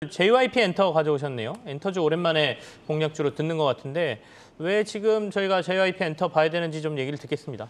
JYP 엔터 가져오셨네요. 엔터주 오랜만에 공략주로 듣는 것 같은데 왜 지금 저희가 JYP 엔터 봐야 되는지 좀 얘기를 듣겠습니다.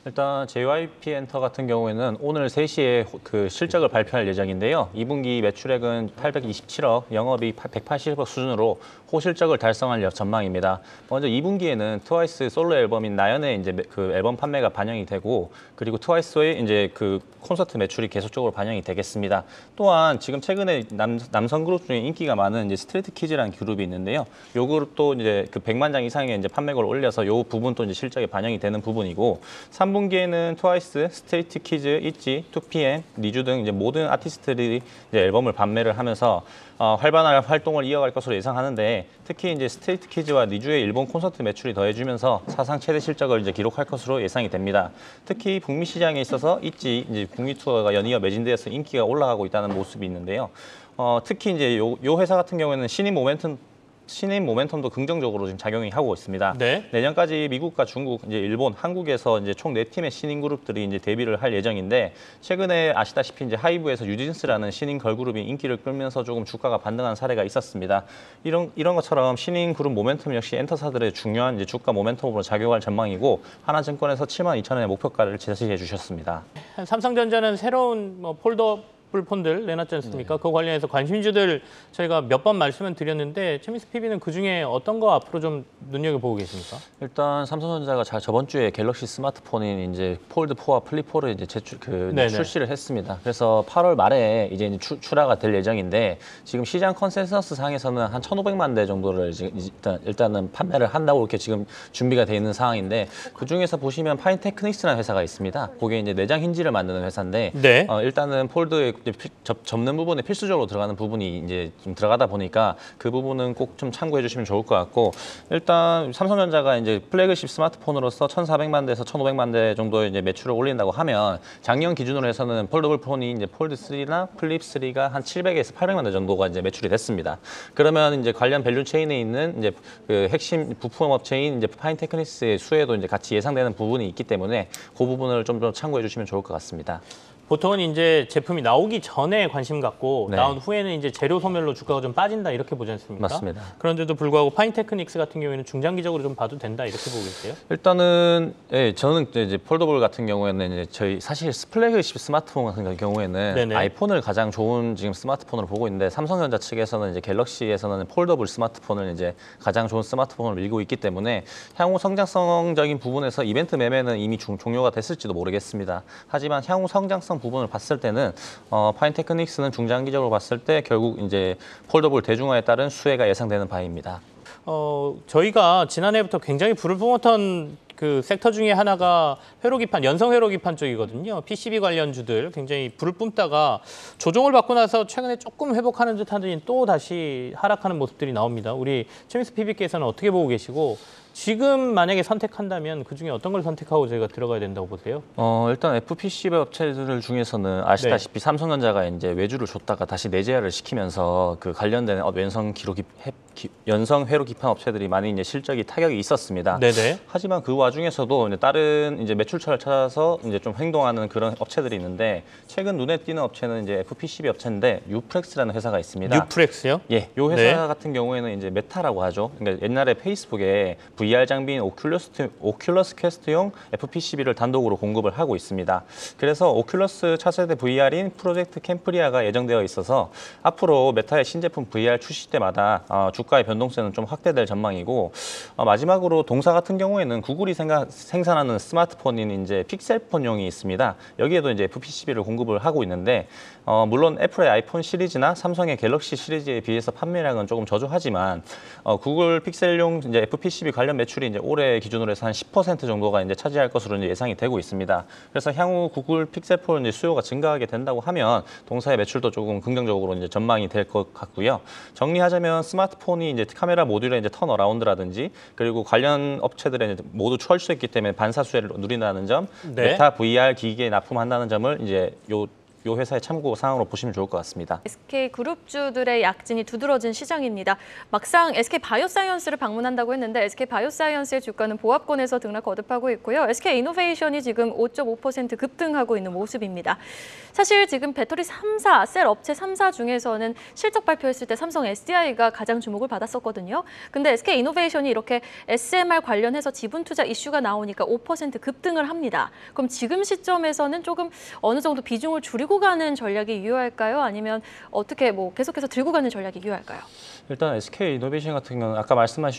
일단 JYP 엔터 같은 경우에는 오늘 3시에 그 실적을 발표할 예정인데요. 2분기 매출액은 827억, 영업이익 180억 수준으로 호실적을 달성할 전망입니다. 먼저 2분기에는 트와이스 솔로 앨범인 나연의 이제 그 앨범 판매가 반영이 되고, 그리고 트와이스의 이제 그 콘서트 매출이 계속적으로 반영이 되겠습니다. 또한 지금 최근에 남성 그룹 중에 인기가 많은 이제 스트레이트 키즈라는 그룹이 있는데요. 요 그룹도 이제 그 100만 장 이상의 이제 판매고를 올려서 요 부분도 이제 실적에 반영이 되는 부분이고, 3분기에는 트와이스, 스트레이트 키즈, 있지, 2PM, 니쥬 등 이제 모든 아티스트들이 이제 앨범을 판매를 하면서 활발한 활동을 이어갈 것으로 예상하는데, 특히 이제 스트레이트 키즈와 니쥬의 일본 콘서트 매출이 더해지면서 사상 최대 실적을 이제 기록할 것으로 예상이 됩니다. 특히 북미 시장에 있어서 있지 이제 북미 투어가 연이어 매진되어서 인기가 올라가고 있다는 모습이 있는데요. 특히 이제 요 회사 같은 경우에는 신인 모멘텀도 긍정적으로 지금 작용이 하고 있습니다. 네. 내년까지 미국과 중국, 이제 일본, 한국에서 이제 총 4팀의 신인 그룹들이 이제 데뷔를 할 예정인데, 최근에 아시다시피 이제 하이브에서 뉴진스라는 신인 걸그룹이 인기를 끌면서 조금 주가가 반등한 사례가 있었습니다. 이런 것처럼 신인 그룹 모멘텀 역시 엔터사들의 중요한 이제 주가 모멘텀으로 작용할 전망이고, 하나증권에서 72,000원의 목표가를 제시해 주셨습니다. 삼성전자는 새로운 폴더 폰들 내놨지 않습니까? 그 관련해서 관심주들 저희가 몇 번 말씀을 드렸는데 최민수 PB는 그중에 어떤 거 앞으로 좀 눈여겨보고 계십니까? 일단 삼성전자가 저번 주에 갤럭시 스마트폰인 이제 폴드 4와 플립 4를 이제 출시를 했습니다. 그래서 8월 말에 이제 출하가 될 예정인데, 지금 시장 컨센서스 상에서는 한 1,500만 대 정도를 일단은 판매를 한다고 이렇게 지금 준비가 돼 있는 상황인데, 그 중에서 보시면 파인테크닉스라는 회사가 있습니다. 그게 이제 내장 힌지를 만드는 회사인데, 네. 일단은 폴드의 접는 부분에 필수적으로 들어가는 부분이 이제 좀 들어가다 보니까 그 부분은 꼭 좀 참고해 주시면 좋을 것 같고, 일단 삼성전자가 이제 플래그십 스마트폰으로서 1,400만 대에서 1,500만 대 정도의 이제 매출을 올린다고 하면, 작년 기준으로 해서는 폴더블 폰이 이제 폴드 3나 플립 3가 한 700에서 800만 대 정도가 이제 매출이 됐습니다. 그러면 이제 관련 밸류 체인에 있는 이제 그 핵심 부품 업체인 이제 파인테크닉스의 수혜도 이제 같이 예상되는 부분이 있기 때문에 그 부분을 좀 더 참고해 주시면 좋을 것 같습니다. 보통은 이제 제품이 나오기 전에 관심 갖고 네. 나온 후에는 이제 재료 소멸로 주가가 좀 빠진다 이렇게 보지 않습니까? 맞습니다. 그런데도 불구하고 파인테크닉스 같은 경우에는 중장기적으로 좀 봐도 된다 이렇게 보고 계세요? 일단은 저는 이제 폴더블 같은 경우에는 이제 저희 사실 플래그십 스마트폰 같은 경우에는 네네. 아이폰을 가장 좋은 지금 스마트폰으로 보고 있는데, 삼성전자 측에서는 이제 갤럭시에서는 폴더블 스마트폰을 이제 가장 좋은 스마트폰을 밀고 있기 때문에 향후 성장성적인 부분에서 이벤트 매매는 이미 종료가 됐을지도 모르겠습니다. 하지만 향후 성장성 부분을 봤을 때는 파인테크닉스는 중장기적으로 봤을 때 결국 이제 폴더블 대중화에 따른 수혜가 예상되는 바입니다. 저희가 지난해부터 굉장히 불을 뿜었던 그 섹터 중에 하나가 회로기판, 연성 회로기판 쪽이거든요. PCB 관련주들 굉장히 불을 뿜다가 조정을 받고 나서 최근에 조금 회복하는 듯 하더니 또 다시 하락하는 모습들이 나옵니다. 우리 최민수 PB께서는 어떻게 보고 계시고, 지금 만약에 선택한다면 그중에 어떤 걸 선택하고 저희가 들어가야 된다고 보세요? 일단 FPCB 업체들 중에서는 아시다시피 삼성전자가 이제 외주를 줬다가 다시 내재화를 시키면서 그 관련된 연성 회로 기판 업체들이 많이 이제 실적이 타격이 있었습니다. 네네. 하지만 그 와중에서도 이제 다른 이제 매출처를 찾아서 이제 좀 행동하는 그런 업체들이 있는데, 최근 눈에 띄는 업체는 이제 FPCB 업체인데 유프렉스라는 회사가 있습니다. 유프렉스요? 예, 요 회사 같은 경우에는 이제 메타라고 하죠. 그러니까 옛날에 페이스북에 VR 장비인 오큘러스 퀘스트용 FPCB를 단독으로 공급을 하고 있습니다. 그래서 오큘러스 차세대 VR인 프로젝트 캠프리아가 예정되어 있어서 앞으로 메타의 신제품 VR 출시 때마다 주가의 변동성은 좀 확대될 전망이고, 마지막으로 동사 같은 경우에는 구글이 생산하는 스마트폰인 이제 픽셀폰용이 있습니다. 여기에도 이제 FPCB를 공급을 하고 있는데, 물론 애플의 아이폰 시리즈나 삼성의 갤럭시 시리즈에 비해서 판매량은 조금 저조하지만, 구글 픽셀용 이제 FPCB 관련 매출이 이제 올해 기준으로 해서 한 10% 정도가 이제 차지할 것으로 이제 예상이 되고 있습니다. 그래서 향후 구글 픽셀폰 이제 수요가 증가하게 된다고 하면 동사의 매출도 조금 긍정적으로 이제 전망이 될 것 같고요. 정리하자면 스마트폰이 이제 카메라 모듈의 이제 턴어라운드라든지, 그리고 관련 업체들의 이제 모두 철수했기 때문에 반사 수혜를 누린다는 점, 네. 메타 VR 기기에 납품한다는 점을 이제 요 이 회사의 참고 사항으로 보시면 좋을 것 같습니다. SK 그룹주들의 약진이 두드러진 시장입니다. 막상 SK 바이오사이언스를 방문한다고 했는데 SK 바이오사이언스의 주가는 보합권에서 등락 거듭하고 있고요. SK 이노베이션이 지금 5.5% 급등하고 있는 모습입니다. 사실 지금 배터리 3사, 셀 업체 3사 중에서는 실적 발표했을 때 삼성 SDI가 가장 주목을 받았었거든요. 근데 SK 이노베이션이 이렇게 SMR 관련해서 지분 투자 이슈가 나오니까 5% 급등을 합니다. 그럼 지금 시점에서는 조금 어느 정도 비중을 줄이고 가는 전략이 유효할까요? 아니면 어떻게 계속해서 들고 가는 전략이 유효할까요? 일단 SK 이노베이션 같은 경우는 아까 말씀해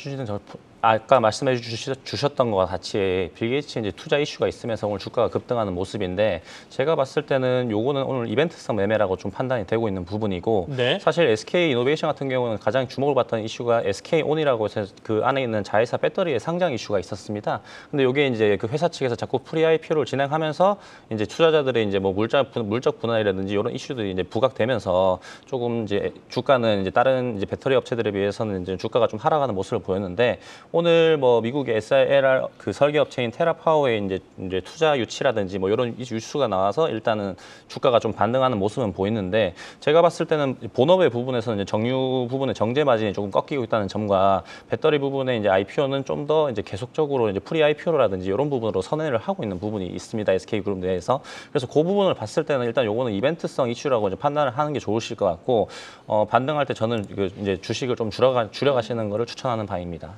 주셨던 것과 같이 빌 게이츠 이제 투자 이슈가 있으면서 오늘 주가가 급등하는 모습인데 제가 봤을 때는 요거는 오늘 이벤트성 매매라고 좀 판단이 되고 있는 부분이고 네. 사실 SK 이노베이션 같은 경우는 가장 주목을 받던 이슈가 SK온이라고 해서 그 안에 있는 자회사 배터리의 상장 이슈가 있었습니다. 근데 요게 이제 그 회사 측에서 자꾸 프리 IPO를 진행하면서 이제 투자자들의 이제 뭐 물적 분할이라든지 이런 이슈들이 이제 부각되면서 조금 이제 주가는 이제 다른 이제 배터리 업체들에 비해서는 이제 주가가 좀 하락하는 모습을 보였는데 오늘 뭐 미국의 SRR 그 설계 업체인 테라파워의 이제 투자 유치라든지 뭐 이런 이슈가 나와서 일단은 주가가 좀 반등하는 모습은 보이는데 제가 봤을 때는 본업의 부분에서는 이제 정유 부분의 정제 마진이 조금 꺾이고 있다는 점과 배터리 부분의 이제 IPO는 좀 더 이제 계속적으로 이제 프리 IPO라든지 이런 부분으로 선회를 하고 있는 부분이 있습니다. SK 그룹 내에서. 그래서 그 부분을 봤을 때는 일단 요거는 이벤트성 이슈라고 이제 판단을 하는 게 좋으실 것 같고 반등할 때 저는 이제 주식을 좀 줄여 가시는 거를 추천하는 바입니다.